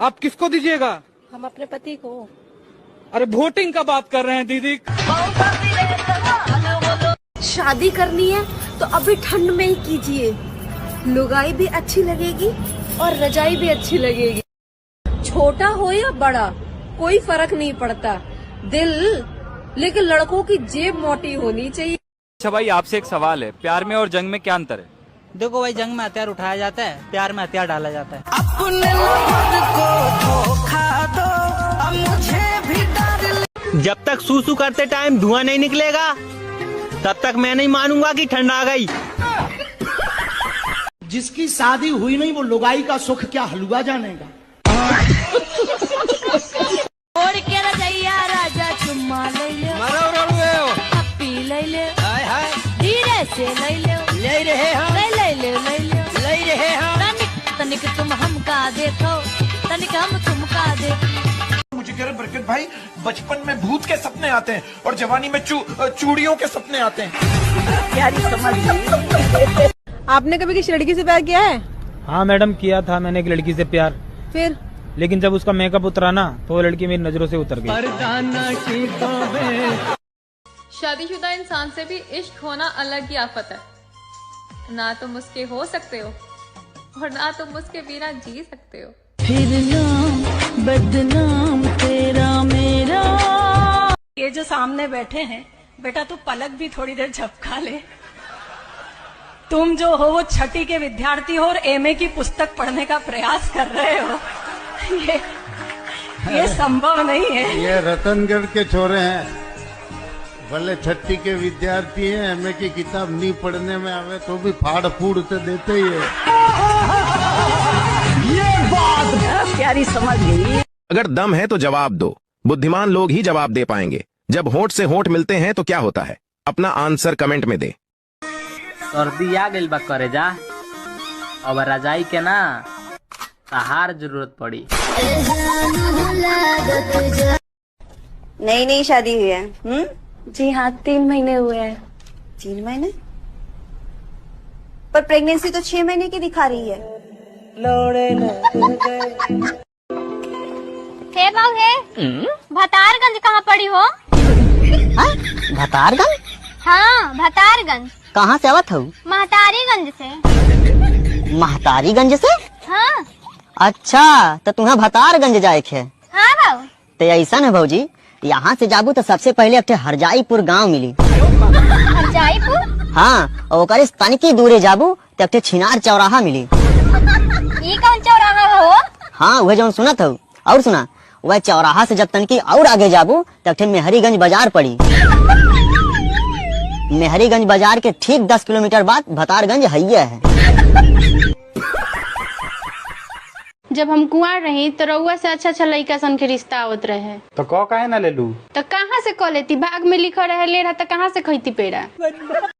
आप किसको दीजिएगा? हम अपने पति को। अरे वोटिंग का बात कर रहे हैं दीदी। शादी करनी है तो अभी ठंड में ही कीजिए, लुगाई भी अच्छी लगेगी और रजाई भी अच्छी लगेगी। छोटा हो या बड़ा कोई फर्क नहीं पड़ता, दिल लेकिन लड़कों की जेब मोटी होनी चाहिए। अच्छा भाई, आपसे एक सवाल है, प्यार में और जंग में क्या अंतर है? देखो भाई, जंग में हथियार उठाया जाता है, प्यार में हथियार डाला जाता है। अपने को धोखा दो, अब मुझे भी डर। जब तक सूसू करते टाइम धुआं नहीं निकलेगा तब तक मैं नहीं मानूंगा कि ठंड आ गई। जिसकी शादी हुई नहीं वो लुगाई का सुख क्या हलवा जानेगा। ओढ़ के रजैया राजा चुम्मा ले ले, पप्पी ले ले, धीरे से ले ले, ले रहे हम, ले ले ले ले ले, ले रहे हम। तनिक तनिक तुम हमका देखो, तनिक हम तुमका देखो। मुझे कह रहे बरकत भाई, बचपन में भूत के सपने आते हैं और जवानी में चूड़ियों के सपने आते हैं। प्यारी समझ। आपने कभी किसी लड़की से प्यार किया है? हाँ मैडम, किया था मैंने एक लड़की से प्यार। फिर? लेकिन जब उसका मेकअप उतरा ना तो वो लड़की मेरी नजरों से उतर गई। शादीशुदा इंसान से भी इश्क होना अलग ही आफत है। ना तुम उसके हो सकते हो और ना तुम उसके बिना जी सकते हो। फिर नाम बदनाम तेरा मेरा। ये जो सामने बैठे हैं, बेटा तू पलक भी थोड़ी देर झपका ले। तुम जो हो वो छठी के विद्यार्थी हो और एमए की पुस्तक पढ़ने का प्रयास कर रहे हो। ये संभव नहीं है। ये रतनगढ़ के छोरे हैं, भले छठी के विद्यार्थी हैं, एमए की किताब नहीं पढ़ने में आवे तो भी फाड़ फूड़ तो देते ही है। ये बात प्यारी समझ गई। अगर दम है तो जवाब दो, बुद्धिमान लोग ही जवाब दे पाएंगे। जब होंठ से होंठ मिलते हैं तो क्या होता है? अपना आंसर कमेंट में दे। सर्दी आ गई बा करे जा, अब रजाई के ना सहार जरूरत पड़ी। नई नई शादी हुई है? जी हाँ, 3 महीने हुए हैं। 3 महीने? पर प्रेगनेंसी तो 6 महीने की दिखा रही है। हे बाबू, भतारगंज कहाँ पड़ी हो? भतारगंज? हाँ, भतारगंज। कहाँ से आवत हो? महतारीगंज से। महतारीगंज से? हाँ। अच्छा, तो तुम्हें भतारगंज जाए थे? हाँ बाबू। तो ऐसा है भौजी, यहाँ से जाबू तो सबसे पहले एक हरजाईपुर गांव मिली। हरजाईपुर? हाँ, और ओकरे तनिकी दूरे जाबू तो एक छिनार चौराहा मिली। ये कौन चौराहा हो? हाँ, वह जो सुना था। और सुना, वह चौराहा से जब तनिकी और आगे जाबू तो एक मेहरीगंज बाजार पड़ी। मेहरीगंज बाजार के ठीक 10 किलोमीटर बाद भतारगंज हैया है। जब हम कुआर रही तो रउआ से अच्छा लड़का सन के रिश्ता आवत रहे, तो कौ काहे ना ले लू? तो कहाँ से कह लेती? भाग में लिखा रहे ले रहा, तो कहाँ से खैती पेड़ा?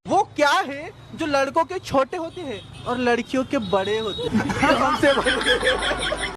वो क्या है जो लड़कों के छोटे होते हैं और लड़कियों के बड़े होते हैं? हमसे